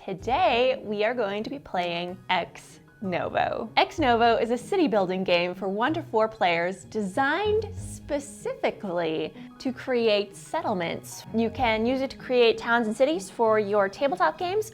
Today we are going to be playing Ex Novo. Ex Novo is a city building game for 1 to 4 players designed specifically to create settlements. You can use it to create towns and cities for your tabletop games,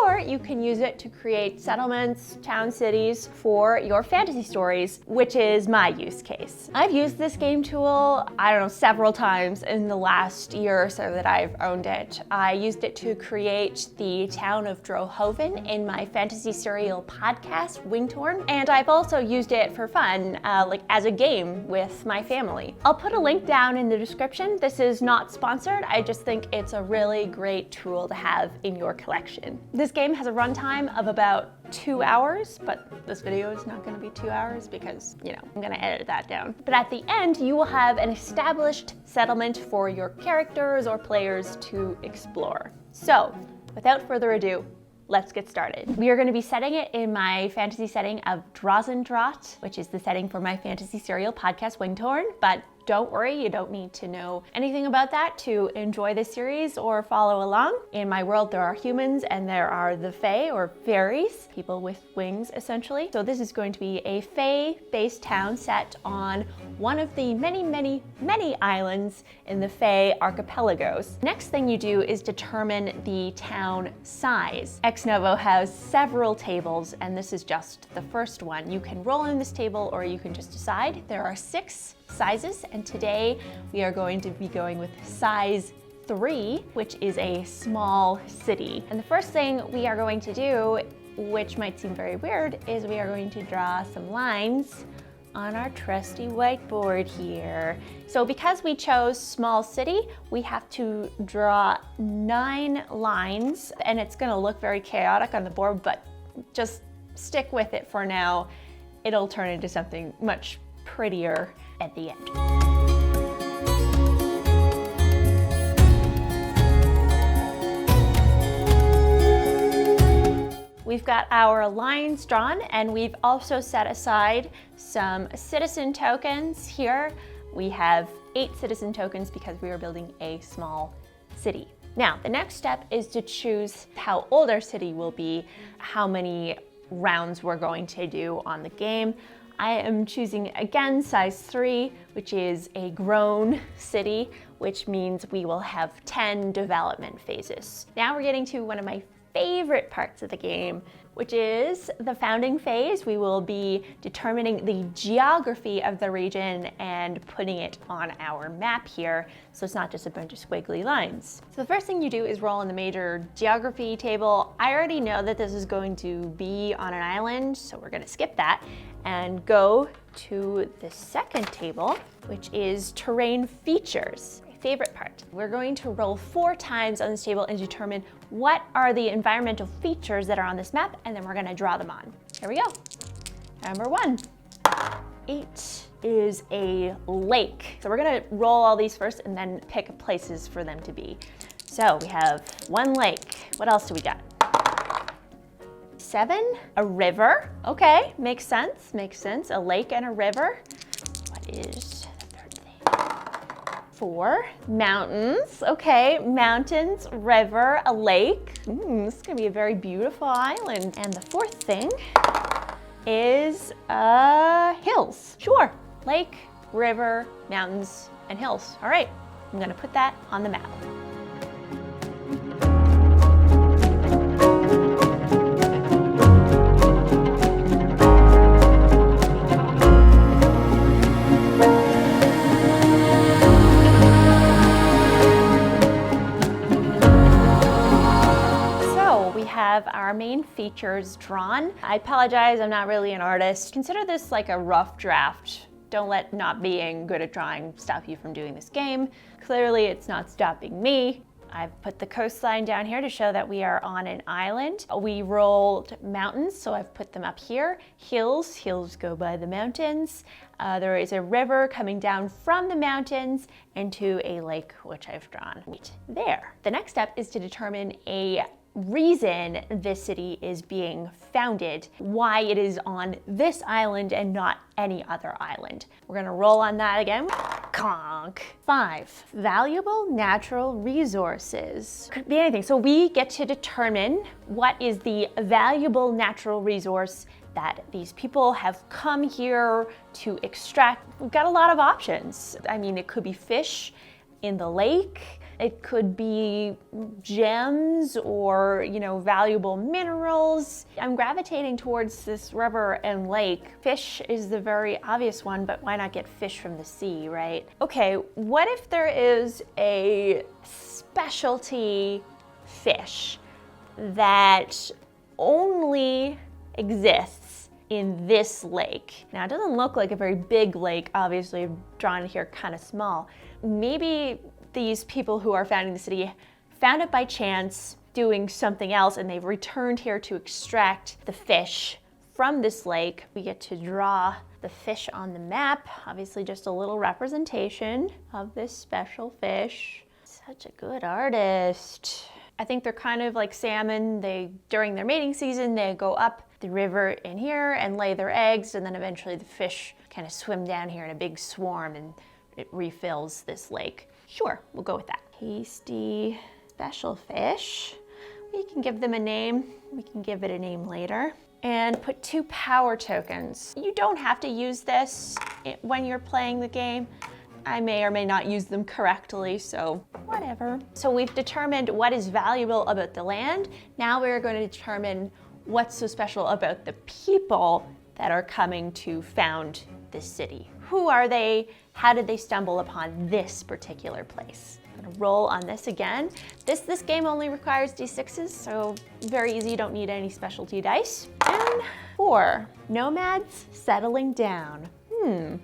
or you can use it to create settlements, town cities for your fantasy stories, which is my use case. I've used this game tool, several times in the last year or so that I've owned it. I used it to create the town of Drohoven in my fantasy serial podcast, Wingtorn, and I've also used it for fun, like as a game with my family. I'll put a link down in the description. This is not sponsored. I just think it's a really great tool to have in your collection. This game has a runtime of about 2 hours, but this video is not going to be 2 hours because, I'm going to edit that down. But at the end, you will have an established settlement for your characters or players to explore. So, without further ado, let's get started. We are going to be setting it in my fantasy setting of Drozendrot, which is the setting for my fantasy serial podcast, Wingtorn, but don't worry, you don't need to know anything about that to enjoy this series or follow along. In my world, there are humans and there are the Fae, or fairies, people with wings, essentially. So this is going to be a Fae-based town set on one of the many islands in the Fae archipelagos. Next thing you do is determine the town size. Ex Novo has several tables, and this is just the first one. You can roll in this table or you can just decide. There are 6 sizes, and today we are going to be going with size 3, which is a small city. And the first thing we are going to do, which might seem very weird, is we are going to draw some lines on our trusty whiteboard here. So because we chose small city, we have to draw 9 lines, and it's gonna look very chaotic on the board, but just stick with it for now. It'll turn into something much prettier at the end. We've got our lines drawn, and we've also set aside some citizen tokens here. We have 8 citizen tokens because we are building a small city. Now, the next step is to choose how old our city will be, how many rounds we're going to do on the game. I am choosing, again, size 3, which is a grown city, which means we will have 10 development phases. Now we're getting to one of my favorite parts of the game, which is the founding phase. We will be determining the geography of the region and putting it on our map here, so it's not just a bunch of squiggly lines. So the first thing you do is roll in the major geography table. I already know that this is going to be on an island, so we're gonna skip that and go to the second table, which is terrain features. Favorite part. We're going to roll 4 times on this table and determine what are the environmental features that are on this map, and then we're going to draw them on. Here we go. Number 1. 8 is a lake. So we're going to roll all these first and then pick places for them to be. So we have 1 lake. What else do we got? 7, a river. Okay, makes sense, makes sense. A lake and a river. What is 4, mountains. Okay, mountains, river, a lake. This is gonna be a very beautiful island. And the 4th thing is hills. Sure, lake, river, mountains, and hills. All right, I'm gonna put that on the map. Have our main features drawn. I apologize, I'm not really an artist. Consider this like a rough draft. Don't let not being good at drawing stop you from doing this game. Clearly, it's not stopping me. I've put the coastline down here to show that we are on an island. We rolled mountains, so I've put them up here. Hills, hills go by the mountains. There is a river coming down from the mountains into a lake, which I've drawn right there. The next step is to determine a reason this city is being founded, why it is on this island and not any other island. We're gonna roll on that again. Conk. 5, valuable natural resources. Could be anything. So we get to determine what is the valuable natural resource that these people have come here to extract. We've got a lot of options. I mean, it could be fish in the lake. It could be gems or, you know, valuable minerals. I'm gravitating towards this river and lake. Fish is the very obvious one, but why not get fish from the sea, right? Okay, what if there is a specialty fish that only exists in this lake? Now, it doesn't look like a very big lake. Obviously, I've drawn it here kind of small. Maybe these people who are founding the city found it by chance doing something else, and they've returned here to extract the fish from this lake. We get to draw the fish on the map. Obviously, just a little representation of this special fish. Such a good artist. I think they're kind of like salmon. During their mating season, they go up the river in here and lay their eggs, and then eventually the fish kind of swim down here in a big swarm and it refills this lake. Sure, we'll go with that. Tasty special fish. We can give them a name. We can give it a name later. And put 2 power tokens. You don't have to use this when you're playing the game. I may or may not use them correctly, so whatever. So we've determined what is valuable about the land. Now we're going to determine what's so special about the people that are coming to found this city. Who are they? How did they stumble upon this particular place? I'm gonna roll on this again. This game only requires d6s, so very easy, you don't need any specialty dice. And 4, nomads settling down.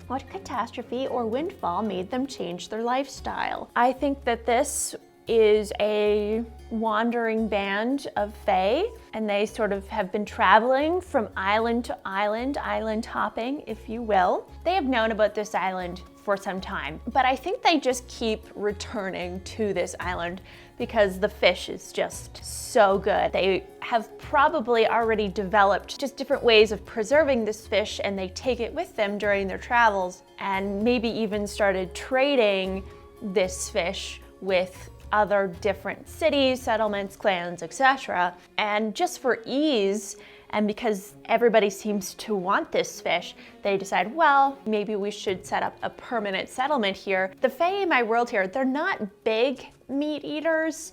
What catastrophe or windfall made them change their lifestyle? I think that this is a wandering band of fae, and they sort of have been traveling from island to island hopping, if you will. They have known about this island for some time, but I think they just keep returning to this island because the fish is just so good. They have probably already developed just different ways of preserving this fish, and they take it with them during their travels, and maybe even started trading this fish with other different cities, settlements, clans, etc. And just for ease, and because everybody seems to want this fish, they decide, well, maybe we should set up a permanent settlement here. The fae in my world here, they're not big meat eaters,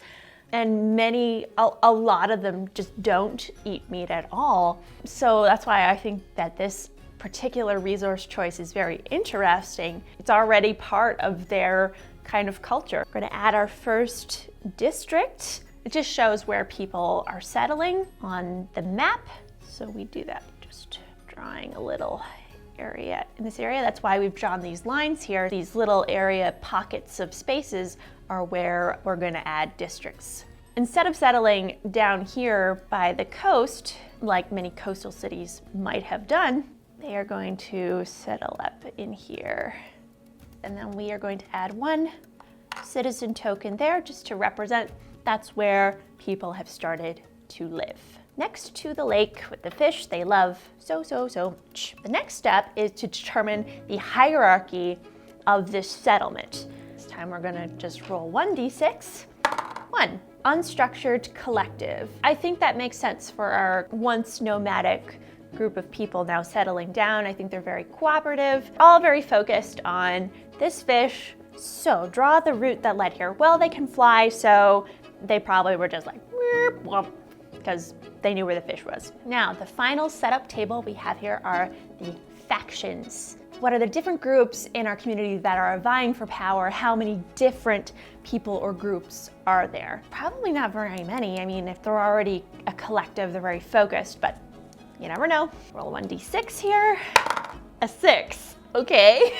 and a lot of them just don't eat meat at all. So that's why I think that this particular resource choice is very interesting. It's already part of their kind of culture. We're gonna add our first district. It just shows where people are settling on the map. So we do that, just drawing a little area in this area. That's why we've drawn these lines here. These little area pockets of spaces are where we're gonna add districts. Instead of settling down here by the coast, like many coastal cities might have done, they are going to settle up in here. And then we are going to add 1 citizen token there just to represent that's where people have started to live. Next to the lake with the fish they love so much. The next step is to determine the hierarchy of this settlement. This time we're gonna just roll 1d6. 1, unstructured collective. I think that makes sense for our once nomadic group of people now settling down. I think they're very cooperative, all very focused on this fish. So draw the route that led here. Well, they can fly, so they probably were just like, well, because they knew where the fish was. Now, the final setup table we have here are the factions. What are the different groups in our community that are vying for power? How many different people or groups are there? Probably not very many. I mean, if they're already a collective, they're very focused, but you never know. Roll 1d6 here. A 6, okay.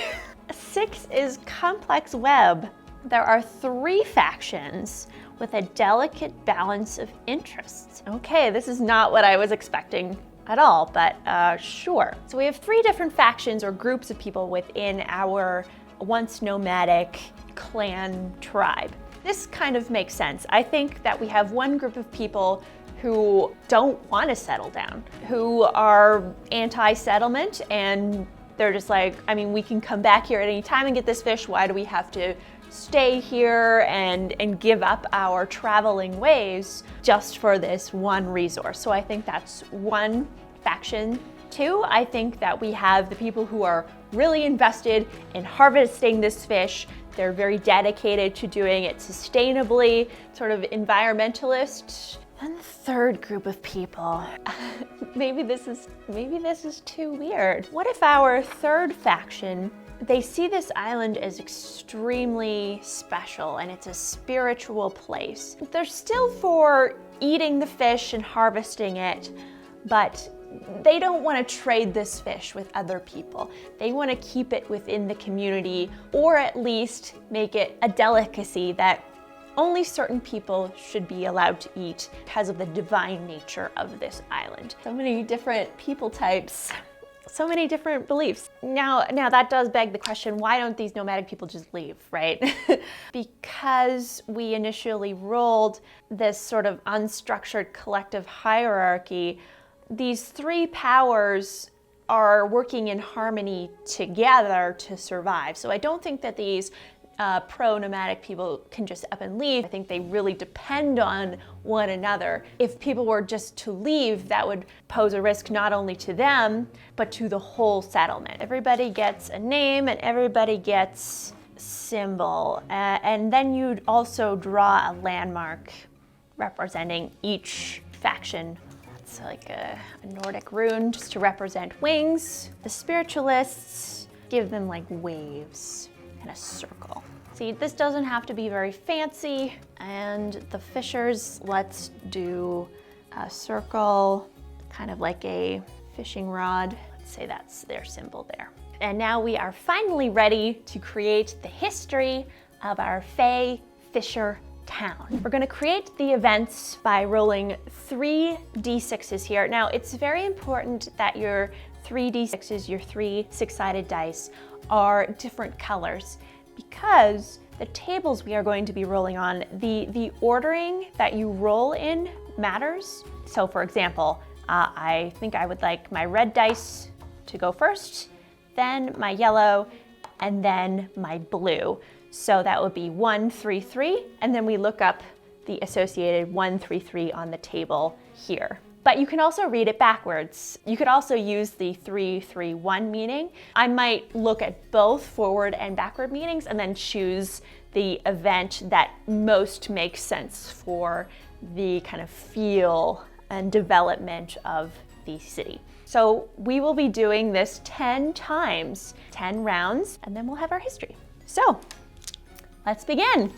A 6 is complex web. There are 3 factions with a delicate balance of interests. Okay, this is not what I was expecting at all, but sure. So we have 3 different factions or groups of people within our once nomadic clan tribe. This kind of makes sense. I think that we have one group of people who don't want to settle down, who are anti-settlement and They're just like, I mean, we can come back here at any time and get this fish. Why do we have to stay here and give up our traveling ways just for this one resource? So I think that's one faction. Two, I think that we have the people who are really invested in harvesting this fish. They're very dedicated to doing it sustainably, sort of environmentalists. And the third group of people, maybe this is too weird. What if our third faction, they see this island as extremely special and it's a spiritual place. They're still for eating the fish and harvesting it, but they don't want to trade this fish with other people. They want to keep it within the community, or at least make it a delicacy that only certain people should be allowed to eat because of the divine nature of this island. So many different people types, so many different beliefs. Now that does beg the question, why don't these nomadic people just leave, right? Because we initially rolled this sort of unstructured collective hierarchy, these three powers are working in harmony together to survive. So I don't think that these pro-nomadic people can just up and leave. I think they really depend on one another. If people were just to leave, that would pose a risk not only to them, but to the whole settlement. Everybody gets a name and everybody gets a symbol. And then you'd also draw a landmark representing each faction. It's like a Nordic rune just to represent wings. The spiritualists give them like waves and a circle. See, this doesn't have to be very fancy. And the fishers, let's do a circle, kind of like a fishing rod. Let's say that's their symbol there. And now we are finally ready to create the history of our Fae Fisher town. We're going to create the events by rolling 3 d6s here. Now, it's very important that your 3 d6s, your 3 six-sided dice, are different colors, because the tables we are going to be rolling on, the ordering that you roll in matters. So for example, I think I would like my red dice to go first, then my yellow, and then my blue. So that would be 1, 3, 3, and then we look up the associated 1, 3, 3 on the table here. But you can also read it backwards. You could also use the 3, 3, 1 meaning. I might look at both forward and backward meanings and then choose the event that most makes sense for the kind of feel and development of the city. So we will be doing this 10 times, 10 rounds, and then we'll have our history. So let's begin.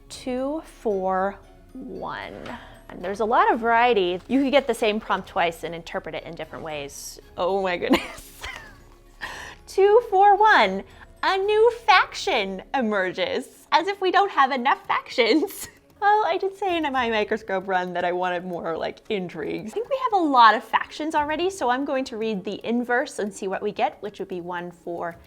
2, 4, 1. And there's a lot of variety. You could get the same prompt twice and interpret it in different ways. Oh my goodness. 2, 4, 1. A new faction emerges. As if we don't have enough factions. Well, I did say in my microscope run that I wanted more like intrigues. I think we have a lot of factions already, so I'm going to read the inverse and see what we get, which would be 1, 4,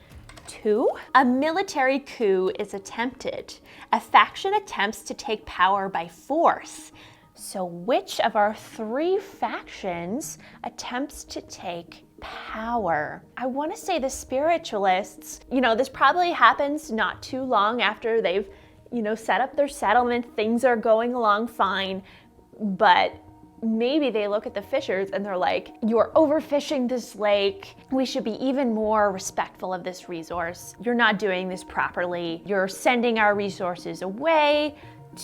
2. A military coup is attempted. A faction attempts to take power by force. So which of our 3 factions attempts to take power? I want to say the spiritualists. This probably happens not too long after they've, set up their settlement. Things are going along fine, but maybe they look at the fishers and they're like, you're overfishing this lake. We should be even more respectful of this resource. You're not doing this properly. You're sending our resources away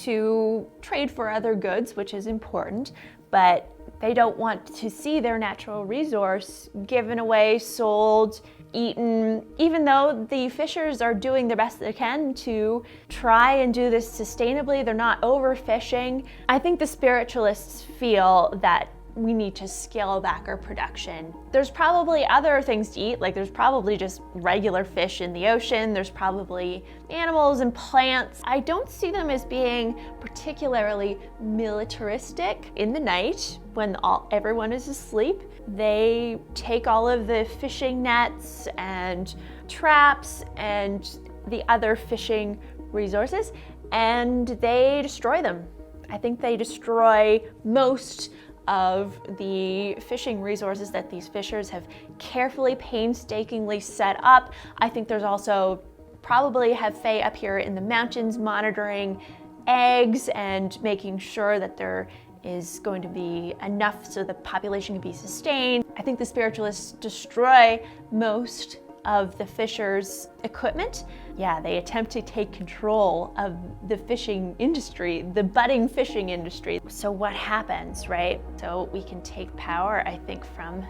to trade for other goods, which is important, but they don't want to see their natural resource given away, sold, eaten, even though the fishers are doing the best they can to try and do this sustainably. They're not overfishing. I think the spiritualists feel that we need to scale back our production. There's probably other things to eat, like there's probably just regular fish in the ocean, there's probably animals and plants. I don't see them as being particularly militaristic. In the night, when everyone is asleep, they take all of the fishing nets and traps and the other fishing resources and they destroy them. I think they destroy most of the fishing resources that these fishers have carefully, painstakingly set up. I think there's also probably have Fae up here in the mountains monitoring eggs and making sure that there is going to be enough so the population can be sustained. I think the spiritualists destroy most of the fishers' equipment. Yeah, they attempt to take control of the fishing industry, the budding fishing industry. So what happens, right? So we can take power, I think, from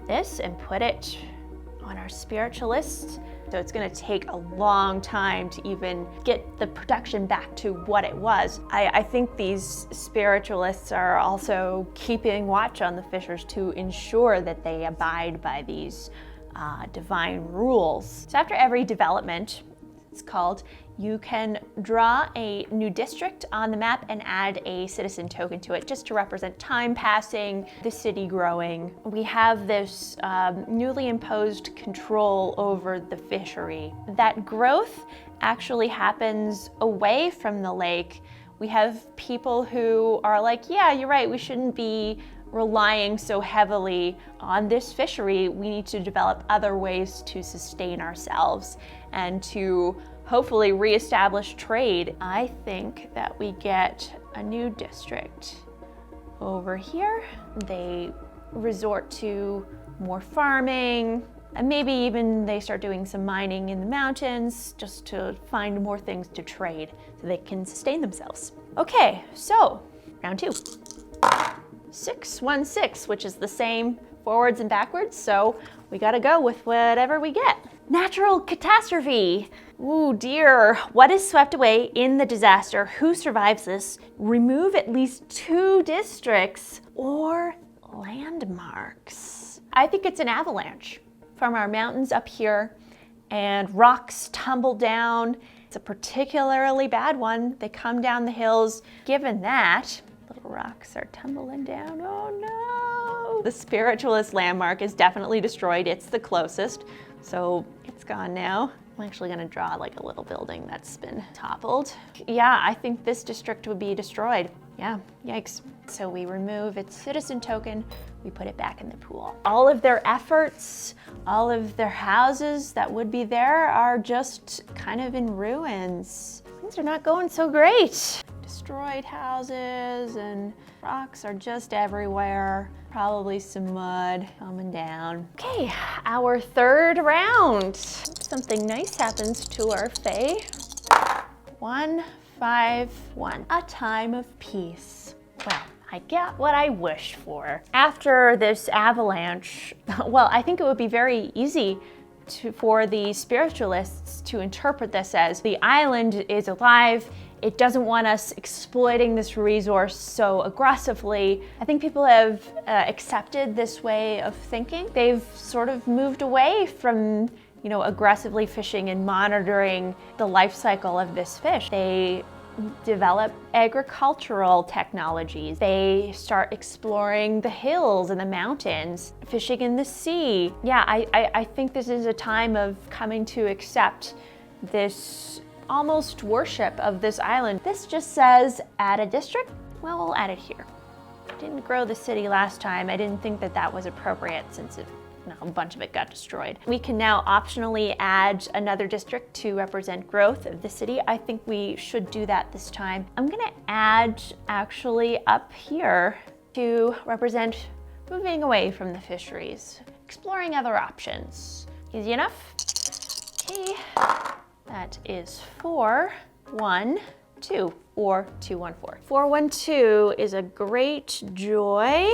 this and put it on our spiritualists. So it's gonna take a long time to even get the production back to what it was. I think these spiritualists are also keeping watch on the fishers to ensure that they abide by these divine rules. So after every development, it's called, you can draw a new district on the map and add a citizen token to it just to represent time passing, the city growing. We have this newly imposed control over the fishery. That growth actually happens away from the lake. We have people who are like, yeah, you're right, we shouldn't be relying so heavily on this fishery. We need to develop other ways to sustain ourselves and to hopefully reestablish trade. I think that we get a new district over here. They resort to more farming, and maybe even they start doing some mining in the mountains just to find more things to trade so they can sustain themselves. Okay, so round 2. 616, which is the same forwards and backwards, so we gotta go with whatever we get. Natural catastrophe. Ooh dear, what is swept away in the disaster? Who survives this? Remove at least 2 districts or landmarks. I think it's an avalanche from our mountains up here, and rocks tumble down. It's a particularly bad one. They come down the hills. Given that, little rocks are tumbling down. Oh no! The spiritualist landmark is definitely destroyed. It's the closest, so it's gone now. I'm actually gonna draw like a little building that's been toppled. Yeah, I think this district would be destroyed. Yeah, yikes. So we remove its citizen token, we put it back in the pool. All of their efforts, all of their houses that would be there are just kind of in ruins. Things are not going so great. Destroyed houses and rocks are just everywhere. Probably some mud coming down. Okay, our 3rd round. Something nice happens to our Fae. 1, 5, 1. A time of peace. Well, I get what I wished for. After this avalanche, well, I think it would be very easy for the spiritualists to interpret this as the island is alive. It doesn't want us exploiting this resource so aggressively. I think people have accepted this way of thinking. They've sort of moved away from, you know, aggressively fishing and monitoring the life cycle of this fish. They develop agricultural technologies. They start exploring the hills and the mountains, fishing in the sea. Yeah, I think this is a time of coming to accept this almost worship of this island. This just says add a district. Well, we'll add it here. Didn't grow the city last time. I didn't think that that was appropriate since a bunch of it got destroyed. We can now optionally add another district to represent growth of the city. I think we should do that this time. I'm gonna add actually up here to represent moving away from the fisheries, exploring other options. Easy enough? Okay. That is 4, 1, 2, or 214. 412 is a great joy,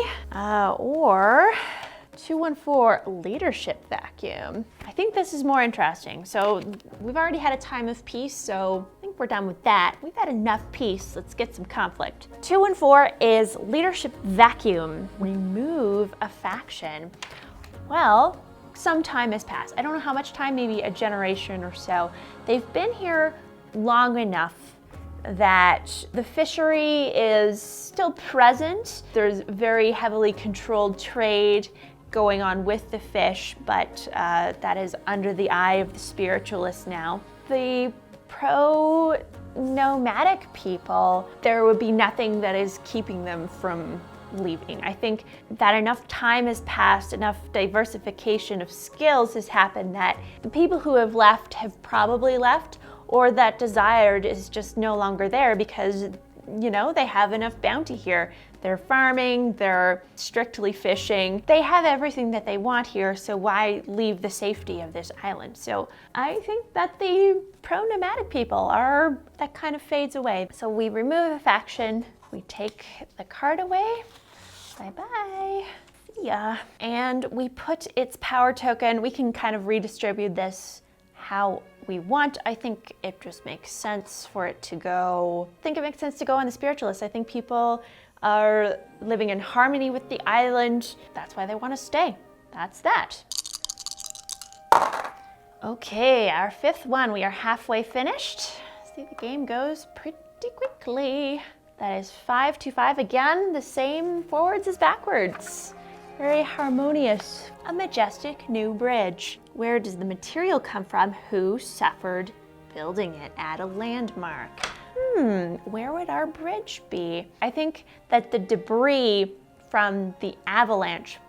or 214 leadership vacuum. I think this is more interesting. So we've already had a time of peace, so I think we're done with that. We've had enough peace. Let's get some conflict. 214 is leadership vacuum. Remove a faction. Well, some time has passed. I don't know how much time, maybe a generation or so. They've been here long enough that the fishery is still present. There's very heavily controlled trade going on with the fish, but that is under the eye of the spiritualists now. The pro-nomadic people, there would be nothing that is keeping them from leaving. I think that enough time has passed, enough diversification of skills has happened that the people who have left have probably left, or that desired is just no longer there because, you know, they have enough bounty here. They're farming, they're strictly fishing. They have everything that they want here, so why leave the safety of this island? So I think that the pro-nomadic people are, that kind of fades away. So we remove a faction, we take the card away, bye-bye, see ya. And we put its power token, we can kind of redistribute this how we want. I think it just makes sense for it to go, I think it makes sense to go on the spiritualists. I think people are living in harmony with the island. That's why they want to stay. That's that. Okay, our fifth one. We are halfway finished. See, the game goes pretty quickly. That is 5-5. Again, the same forwards as backwards. Very harmonious. A majestic new bridge. Where does the material come from? Who suffered building it? At a landmark. Where would our bridge be? I think that the debris from the avalanche,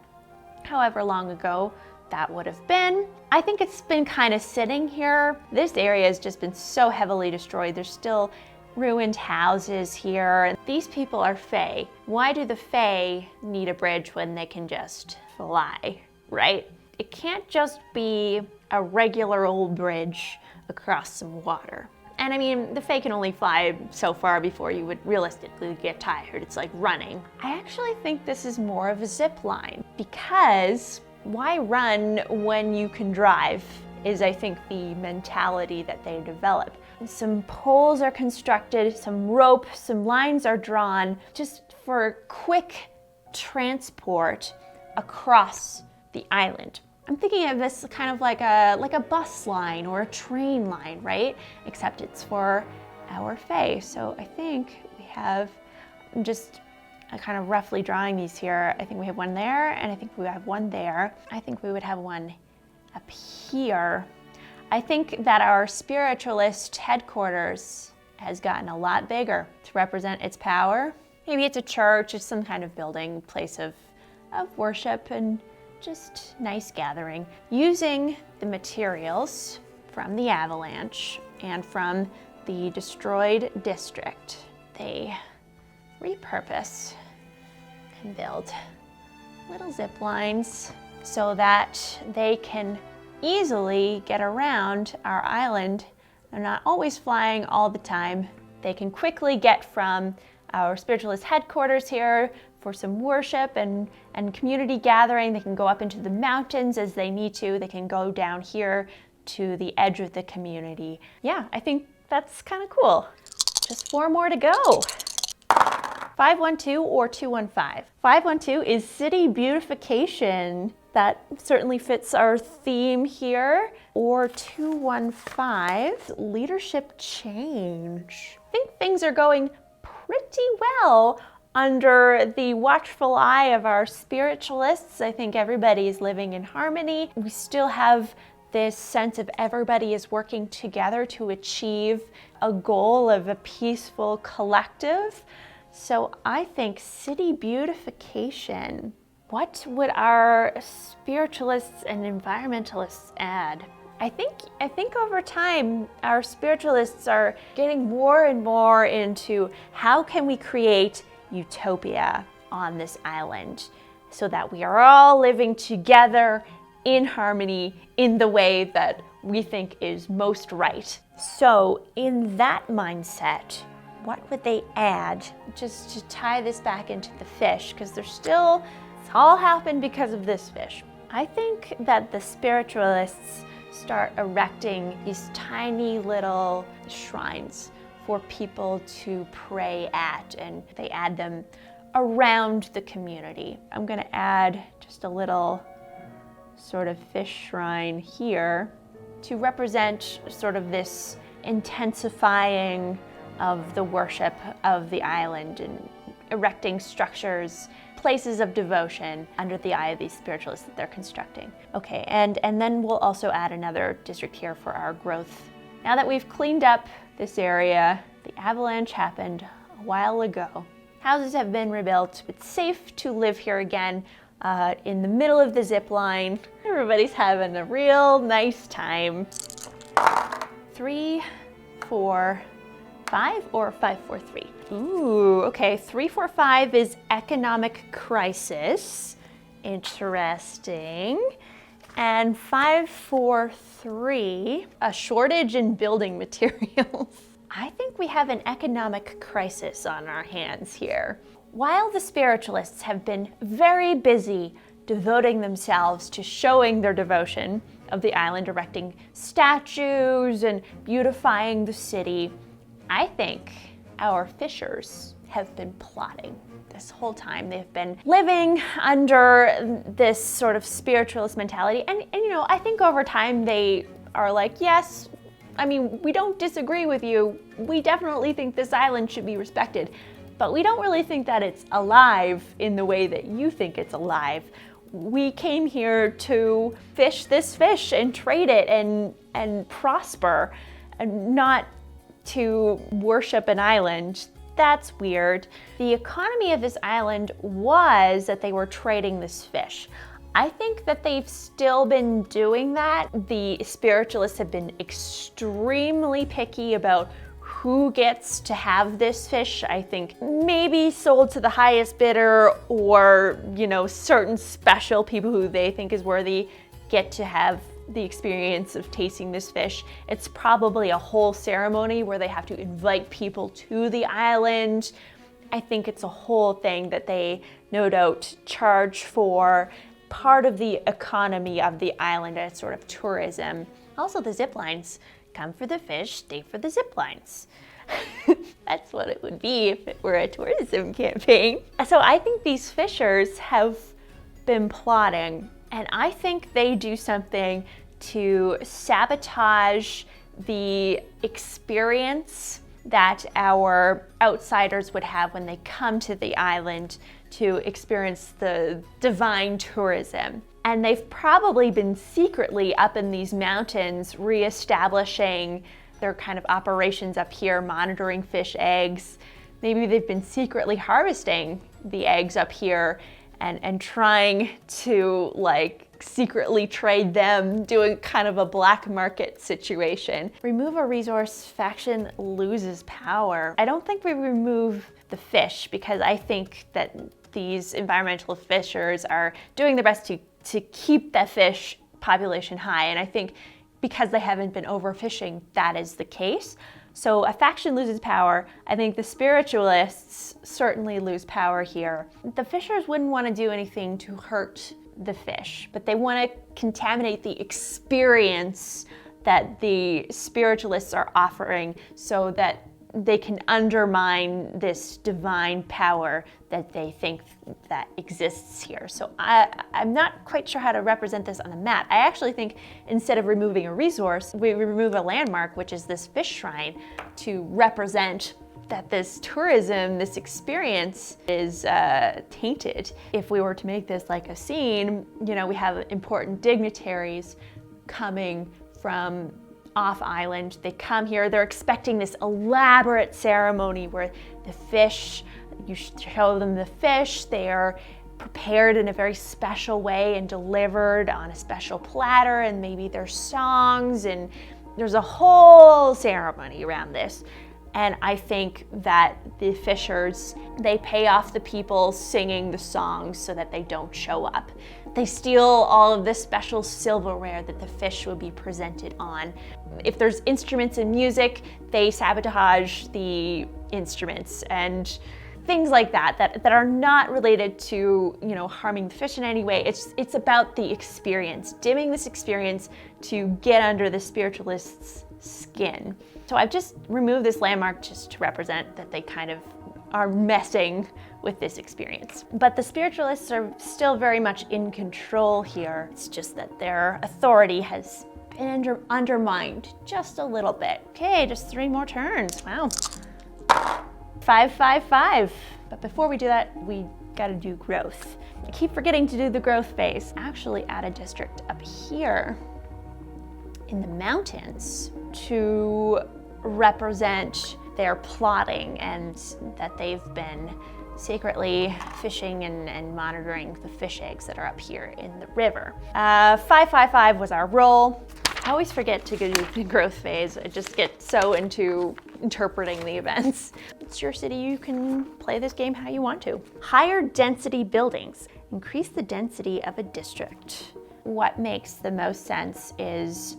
however long ago that would have been, I think it's been kind of sitting here. This area has just been so heavily destroyed. There's still ruined houses here. These people are Fae. Why do the Fae need a bridge when they can just fly, right? It can't just be a regular old bridge across some water. And I mean, the Fae can only fly so far before you would realistically get tired. It's like running. I actually think this is more of a zip line, because why run when you can drive is, I think, the mentality that they develop. Some poles are constructed, some rope, some lines are drawn just for quick transport across the island. I'm thinking of this kind of like a bus line or a train line, right? Except it's for our Fae. So I think we have, I'm just kind of roughly drawing these here. I think we have one there, and I think we have one there. I think we would have one up here. I think that our spiritualist headquarters has gotten a lot bigger to represent its power. Maybe it's a church, it's some kind of building, place of worship and just nice gathering. Using the materials from the avalanche and from the destroyed district, they repurpose and build little zip lines so that they can easily get around our island. They're not always flying all the time. They can quickly get from our spiritualist headquarters here for some worship and community gathering. They can go up into the mountains as they need to. They can go down here to the edge of the community. Yeah, I think that's kind of cool. Just 4 more to go. 512 or 215. 512 is city beautification. That certainly fits our theme here. Or 215, leadership change. I think things are going pretty well under the watchful eye of our spiritualists. I think everybody is living in harmony. We still have this sense of everybody is working together to achieve a goal of a peaceful collective. So I think city beautification. What would our spiritualists and environmentalists add? I think over time, our spiritualists are getting more and more into how can we create utopia on this island so that we are all living together in harmony in the way that we think is most right. So in that mindset, what would they add just to tie this back into the fish? Because it's all happened because of this fish. I think that the spiritualists start erecting these tiny little shrines for people to pray at, and they add them around the community. I'm gonna add just a little sort of fish shrine here to represent sort of this intensifying of the worship of the island and erecting structures, places of devotion under the eye of these spiritualists that they're constructing. Okay, and then we'll also add another district here for our growth. Now that we've cleaned up this area, the avalanche happened a while ago. Houses have been rebuilt. It's safe to live here again in the middle of the zip line. Everybody's having a real nice time. 3, 4, 5 or 5, 4, 3? Ooh, okay, 3, 4, 5 is economic crisis. Interesting. And 5, 4, 3, a shortage in building materials. I think we have an economic crisis on our hands here. While the spiritualists have been very busy devoting themselves to showing their devotion of the island, erecting statues and beautifying the city, I think our fishers have been plotting this whole time. They've been living under this sort of spiritualist mentality. And you know, I think over time they are like, yes, I mean, we don't disagree with you. We definitely think this island should be respected, but we don't really think that it's alive in the way that you think it's alive. We came here to fish this fish and trade it and prosper, and not to worship an island. That's weird. The economy of this island was that they were trading this fish. I think that they've still been doing that. The spiritualists have been extremely picky about who gets to have this fish. I think maybe sold to the highest bidder, or, you know, certain special people who they think is worthy get to have the experience of tasting this fish. It's probably a whole ceremony where they have to invite people to the island. I think it's a whole thing that they no doubt charge for, part of the economy of the island as sort of tourism. Also, the zip lines. Come for the fish, stay for the zip lines. That's what it would be if it were a tourism campaign. So I think these fishers have been plotting, and I think they do something to sabotage the experience that our outsiders would have when they come to the island to experience the divine tourism. And they've probably been secretly up in these mountains reestablishing their kind of operations up here, monitoring fish eggs. Maybe they've been secretly harvesting the eggs up here and trying to like secretly trade them, doing kind of a black market situation. Remove a resource, faction loses power. I don't think we remove the fish, because I think that these environmental fishers are doing their best to keep the fish population high. And I think because they haven't been overfishing, that is the case. So a faction loses power. I think the spiritualists certainly lose power here. The fishers wouldn't want to do anything to hurt the fish, but they want to contaminate the experience that the spiritualists are offering so that they can undermine this divine power that they think that exists here. So I'm not quite sure how to represent this on the map. I actually think instead of removing a resource, we remove a landmark, which is this fish shrine, to represent that this tourism, this experience is tainted. If we were to make this like a scene, you know, we have important dignitaries coming from off island. They come here, they're expecting this elaborate ceremony where the fish, you show them the fish, they are prepared in a very special way and delivered on a special platter, and maybe there's songs and there's a whole ceremony around this. And I think that the fishers, they pay off the people singing the songs so that they don't show up. They steal all of this special silverware that the fish would be presented on. If there's instruments and music, they sabotage the instruments and things like that are not related to, you know, harming the fish in any way. It's about the experience, dimming this experience to get under the spiritualist's skin. So I've just removed this landmark just to represent that they kind of are messing with this experience. But the spiritualists are still very much in control here. It's just that their authority has been undermined just a little bit. Okay, just 3 more turns. Wow. 5, 5, 5. But before we do that, we gotta do growth. I keep forgetting to do the growth phase. Actually add a district up here in the mountains to represent their plotting and that they've been secretly fishing and monitoring the fish eggs that are up here in the river. 555 was our roll. I always forget to do the growth phase. I just get so into interpreting the events. It's your city, you can play this game how you want to. Higher density buildings. Increase the density of a district. What makes the most sense is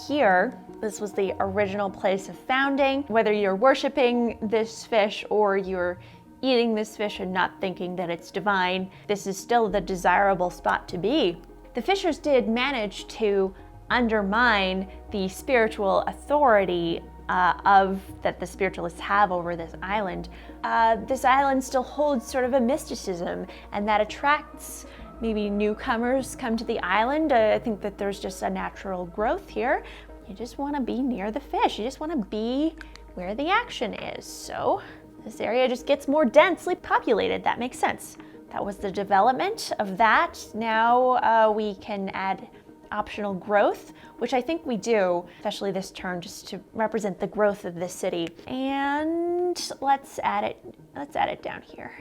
here, this was the original place of founding. Whether you're worshiping this fish or you're eating this fish and not thinking that it's divine, this is still the desirable spot to be. The fishers did manage to undermine the spiritual authority that the spiritualists have over this island. This island still holds sort of a mysticism, and that attracts maybe newcomers come to the island. I think that there's just a natural growth here. You just want to be near the fish. You just want to be where the action is. So this area just gets more densely populated. That makes sense. That was the development of that. Now we can add optional growth, which I think we do, especially this turn, just to represent the growth of this city. And let's add it down here.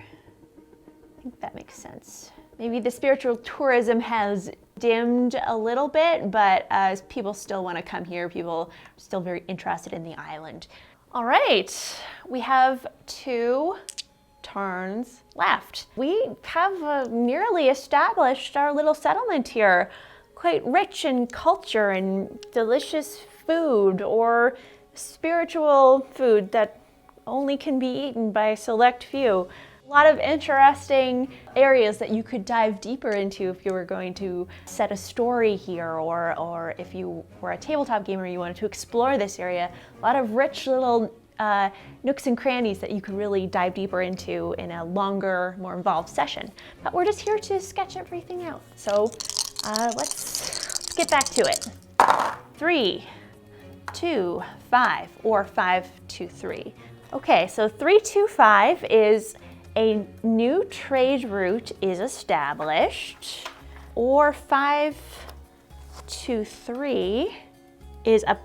I think that makes sense. Maybe the spiritual tourism has dimmed a little bit, but people still want to come here. People are still very interested in the island. All right, we have 2 turns left. We have nearly established our little settlement here. Quite rich in culture and delicious food, or spiritual food that only can be eaten by a select few. A lot of interesting areas that you could dive deeper into if you were going to set a story here, or if you were a tabletop gamer, you wanted to explore this area. A lot of rich little nooks and crannies that you could really dive deeper into in a longer, more involved session. But we're just here to sketch everything out. So let's get back to it. 3, 2, 5, or 5, 2, 3. Okay, so 3, 2, 5 is a new trade route is established, or 5, 2, 3 is a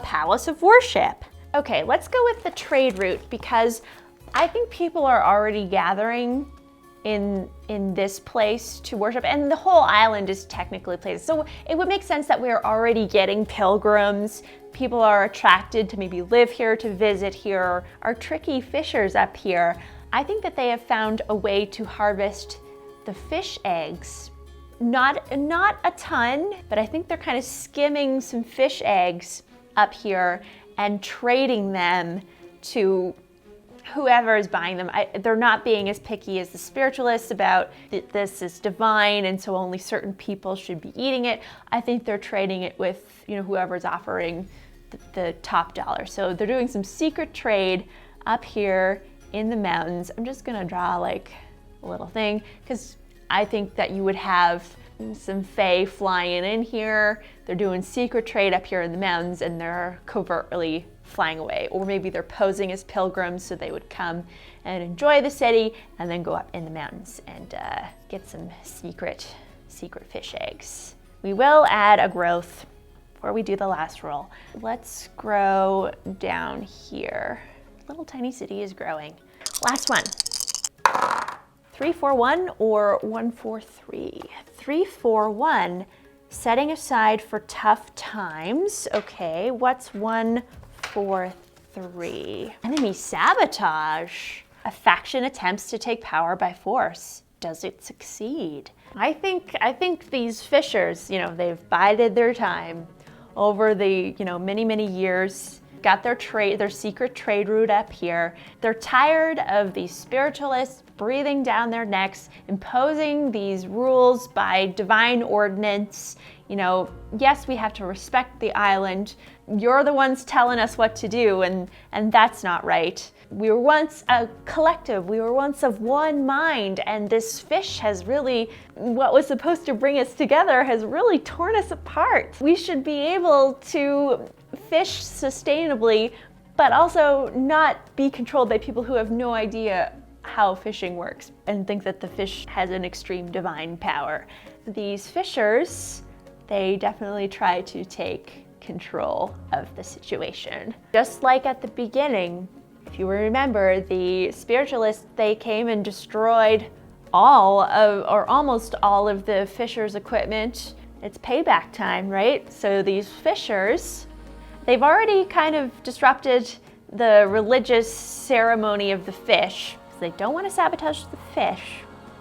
palace of worship. Okay, let's go with the trade route because I think people are already gathering in this place to worship, and the whole island is technically placed. So it would make sense that we're already getting pilgrims. People are attracted to maybe live here, to visit here. Our tricky fishers up here, I think that they have found a way to harvest the fish eggs. Not a ton, but I think they're kind of skimming some fish eggs up here and trading them to whoever is buying them. They're not being as picky as the spiritualists about this is divine and so only certain people should be eating it. I think they're trading it with whoever's offering the top dollar. So they're doing some secret trade up here in the mountains. I'm just gonna draw like a little thing because I think that you would have some fae flying in here. They're doing secret trade up here in the mountains and they're covertly flying away, or maybe they're posing as pilgrims so they would come and enjoy the city and then go up in the mountains and get some secret fish eggs. We will add a growth before we do the last roll. Let's grow down here. Little tiny city is growing. Last one. 3, 4, 1 or 1, 4, 3. 3, 4, 1, setting aside for tough times. Okay, what's 1, 4, 3? Enemy sabotage. A faction attempts to take power by force. Does it succeed? I think these fishers, they've bided their time over the, many years. Got their secret trade route up here. They're tired of these spiritualists breathing down their necks, imposing these rules by divine ordinance. Yes, we have to respect the island. You're the ones telling us what to do, and that's not right. We were once a collective. We were once of one mind, and this fish has really, what was supposed to bring us together has really torn us apart. We should be able to fish sustainably, but also not be controlled by people who have no idea how fishing works and think that the fish has an extreme divine power. These fishers, they definitely try to take control of the situation. Just like at the beginning, If you remember, the spiritualists, they came and destroyed all of, or almost all of the fishers' equipment. It's payback time, right? So these fishers, they've already kind of disrupted the religious ceremony of the fish. They don't want to sabotage the fish.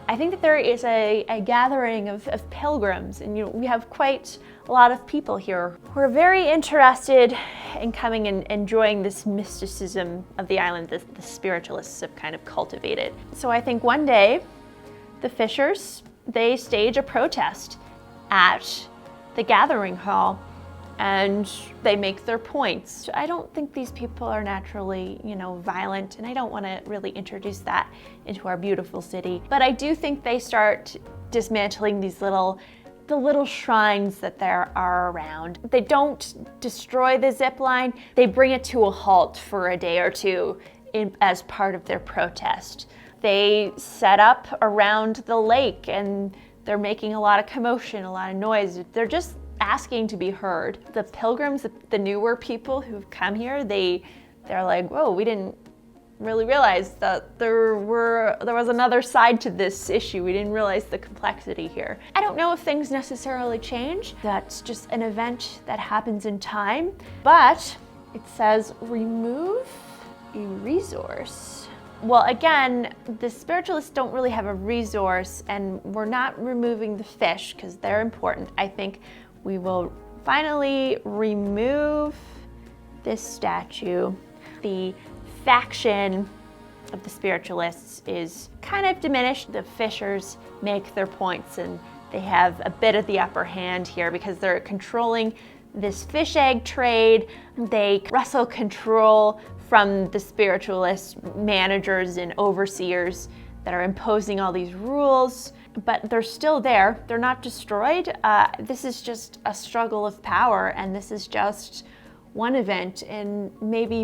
I think that there is a gathering of pilgrims, and we have quite a lot of people here who are very interested in coming and enjoying this mysticism of the island that the spiritualists have kind of cultivated. So I think one day, the fishers, they stage a protest at the gathering hall, and they make their points. I don't think these people are naturally, violent, and I don't want to really introduce that into our beautiful city. But I do think they start dismantling the little shrines that there are around. They don't destroy the zip line. They bring it to a halt for a day or two as part of their protest. They set up around the lake, and they're making a lot of commotion, a lot of noise. They're just asking to be heard. The pilgrims, the newer people who've come here, they're like, whoa, we didn't really realize that there was another side to this issue. We didn't realize the complexity here. I don't know if things necessarily change. That's just an event that happens in time, but it says remove a resource. Well, again, the spiritualists don't really have a resource, and we're not removing the fish because they're important. I think we will finally remove this statue. The faction of the spiritualists is kind of diminished. The fishers make their points, and they have a bit of the upper hand here because they're controlling this fish egg trade. They wrestle control from the spiritualist managers and overseers that are imposing all these rules, but they're still there. They're not destroyed. This is just a struggle of power, and this is just one event in maybe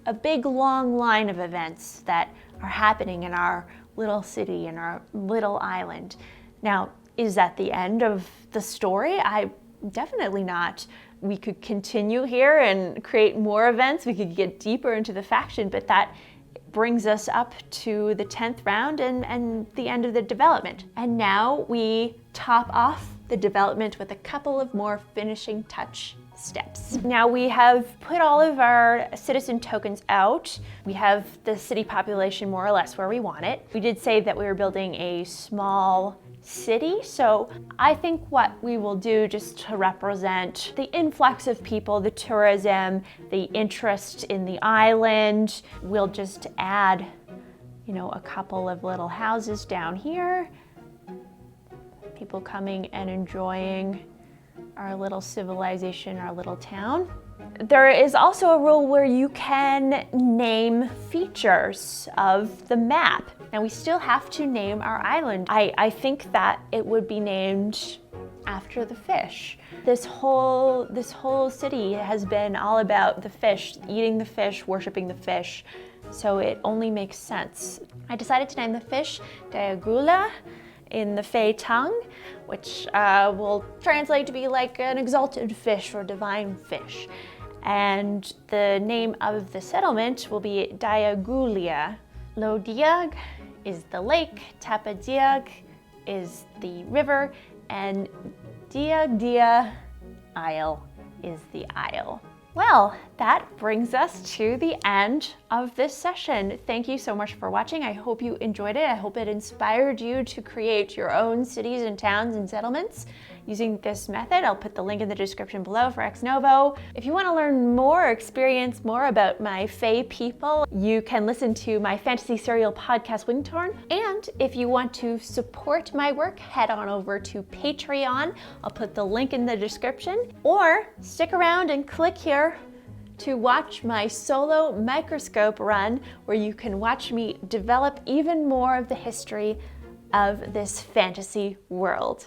a big long line of events that are happening in our little city, in our little island. Now, is that the end of the story? Definitely not. We could continue here and create more events. We could get deeper into the faction, but that brings us up to the 10th round and the end of the development. And now we top off the development with a couple of more finishing touch steps. Now we have put all of our citizen tokens out. We have the city population more or less where we want it. We did say that we were building a small city, so I think what we will do, just to represent the influx of people, the tourism, the interest in the island, we'll just add, a couple of little houses down here. People coming and enjoying our little civilization, our little town. There is also a rule where you can name features of the map. Now we still have to name our island. I think that it would be named after the fish. This whole city has been all about the fish, eating the fish, worshiping the fish. So it only makes sense. I decided to name the fish Diagula in the Fey tongue, which will translate to be like an exalted fish or divine fish. And the name of the settlement will be Diagulia. Lo Diag is the lake, Tapadiag is the river, and Diagdia Isle is the isle. Well, that brings us to the end of this session. Thank you so much for watching. I hope you enjoyed it. I hope it inspired you to create your own cities and towns and settlements using this method. I'll put the link in the description below for Ex Novo. If you want to learn more, experience more about my Fae people, you can listen to my fantasy serial podcast, Wingtorn. And if you want to support my work, head on over to Patreon. I'll put the link in the description. Or stick around and click here to watch my solo microscope run, where you can watch me develop even more of the history of this fantasy world.